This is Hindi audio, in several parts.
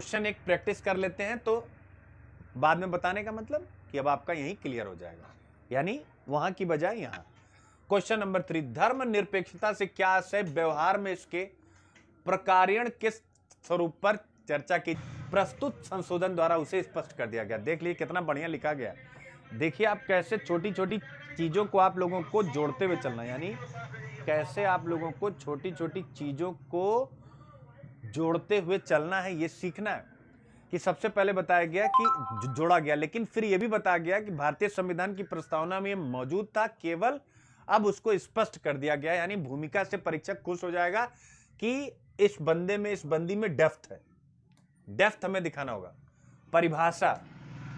क्वेश्चन एक प्रैक्टिस कर लेते हैं तो बाद में बताने का मतलब कि अब आपका यही क्लियर हो जाएगा, यानी वहां की बजाय यहां। क्वेश्चन नंबर 3, धर्म निरपेक्षता से क्या आशय, व्यवहार में इसके प्रकार्यण किस स्वरूप पर चर्चा की, प्रस्तुत संशोधन द्वारा उसे स्पष्ट कर दिया गया। देख लीजिए कितना बढ़िया लिखा गया। देखिए आप कैसे छोटी छोटी चीजों को आप लोगों को जोड़ते हुए चलना, यानी कैसे आप लोगों को छोटी छोटी चीजों को जोड़ते हुए चलना है, ये सीखना है। कि सबसे पहले बताया गया कि जोड़ा गया, लेकिन फिर यह भी बताया गया कि भारतीय संविधान की प्रस्तावना में मौजूद था, केवल अब उसको स्पष्ट कर दिया गया। यानी भूमिका से परीक्षक खुश हो जाएगा कि इस बंदे में, इस बंदी में डेप्थ है। डेप्थ हमें दिखाना होगा। परिभाषा,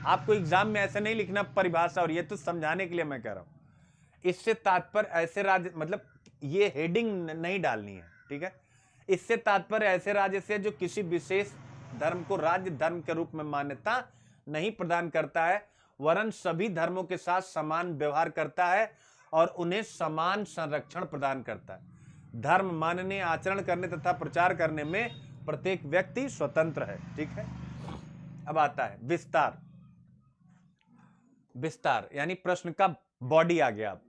आपको एग्जाम में ऐसे नहीं लिखना परिभाषा, और ये तो समझाने के लिए मैं कह रहा हूं। इससे तात्पर्य ऐसे राज्य, मतलब ये हेडिंग नहीं डालनी है, ठीक है। इससे तात्पर्य ऐसे राज्य से जो किसी विशेष धर्म को राज्य धर्म के रूप में मान्यता नहीं प्रदान करता है, वरन सभी धर्मों के साथ समान व्यवहार करता है और उन्हें समान संरक्षण प्रदान करता है। धर्म मानने, आचरण करने तथा प्रचार करने में प्रत्येक व्यक्ति स्वतंत्र है, ठीक है। अब आता है विस्तार। विस्तार यानी प्रश्न का बॉडी आ गया। अब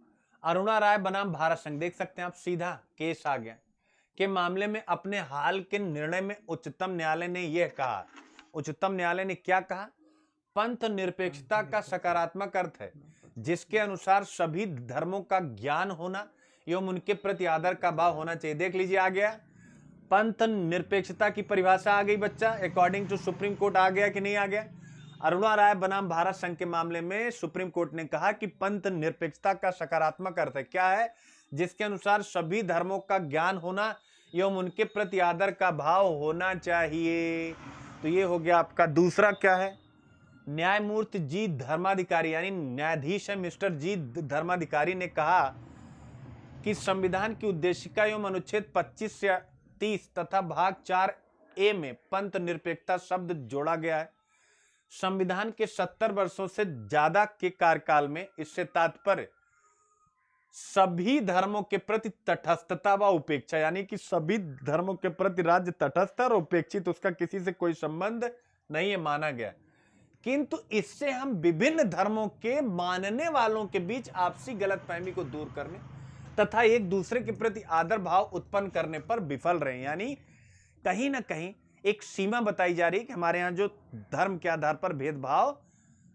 अरुणा राय बनाम भारत संघ, देख सकते हैं आप, सीधा केस आ गया के मामले में अपने हाल के निर्णय में उच्चतम न्यायालय ने यह कहा। उच्चतम न्यायालय ने क्या कहा? पंथ निरपेक्षता का सकारात्मक अर्थ है जिसके अनुसार सभी धर्मों का ज्ञान होना एवं उनके प्रति आदर का भाव होना चाहिए। देख लीजिए आ गया, पंथ निरपेक्षता की परिभाषा आ गई बच्चा, अकॉर्डिंग टू सुप्रीम कोर्ट आ गया कि नहीं आ गया? अरुणा राय बनाम भारत संघ के मामले में सुप्रीम कोर्ट ने कहा कि पंथ निरपेक्षता का सकारात्मक अर्थ है, क्या है? जिसके अनुसार सभी धर्मों का ज्ञान होना एवं उनके प्रति आदर का भाव होना चाहिए। तो ये हो गया आपका। दूसरा क्या है? न्यायमूर्ति जी धर्माधिकारी, यानी न्यायाधीश है मिस्टर जी धर्माधिकारी ने कहा कि संविधान की उद्देशिका एवं अनुच्छेद 25 से 30 तथा भाग 4A में पंथ निरपेक्षता शब्द जोड़ा गया है। संविधान के 70 वर्षों से ज्यादा के कार्यकाल में इससे तात्पर्य सभी धर्मों के प्रति तटस्थता व उपेक्षा, यानी कि सभी धर्मों के प्रति राज्य तटस्थ और उपेक्षित, उसका किसी से कोई संबंध नहीं है माना गया। किंतु इससे हम विभिन्न धर्मों के मानने वालों के बीच आपसी गलतफहमी को दूर करने तथा एक दूसरे के प्रति आदर भाव उत्पन्न करने पर विफल रहे। यानी कहीं ना कहीं एक सीमा बताई जा रही है कि हमारे यहाँ जो धर्म के आधार पर भेदभाव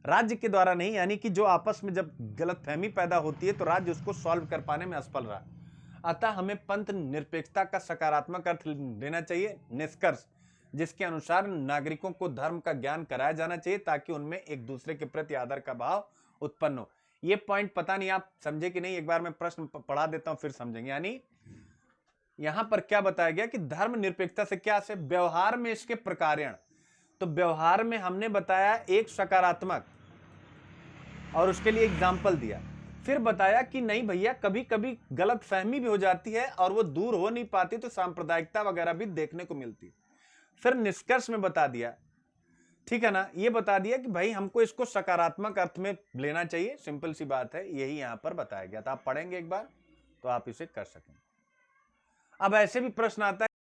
राज्य के द्वारा नहीं, यानी कि जो आपस में जब गलतफहमी पैदा होती है तो राज्य उसको सॉल्व कर पाने में असफल रहा। अतः हमें पंथ निरपेक्षता का सकारात्मक अर्थ लेना चाहिए। निष्कर्ष, जिसके अनुसार नागरिकों को धर्म का ज्ञान कराया जाना चाहिए ताकि उनमें एक दूसरे के प्रति आदर का भाव उत्पन्न हो। ये पॉइंट पता नहीं आप समझे कि नहीं, एक बार मैं प्रश्न पढ़ा देता हूं फिर समझेंगे। यानी यहां पर क्या बताया गया कि धर्म निरपेक्षता से क्या से व्यवहार में इसके प्रकार्यण, तो व्यवहार में हमने बताया एक सकारात्मक और उसके लिए एग्जाम्पल दिया। फिर बताया कि नहीं भैया, कभी कभी गलत फहमी भी हो जाती है और वो दूर हो नहीं पाती तो सांप्रदायिकता वगैरह भी देखने को मिलती है। फिर निष्कर्ष में बता दिया, ठीक है ना, ये बता दिया कि भाई हमको इसको सकारात्मक अर्थ में लेना चाहिए। सिंपल सी बात है, यही यहां पर बताया गया था। आप पढ़ेंगे एक बार तो आप इसे कर सकेंगे। अब ऐसे भी प्रश्न आता है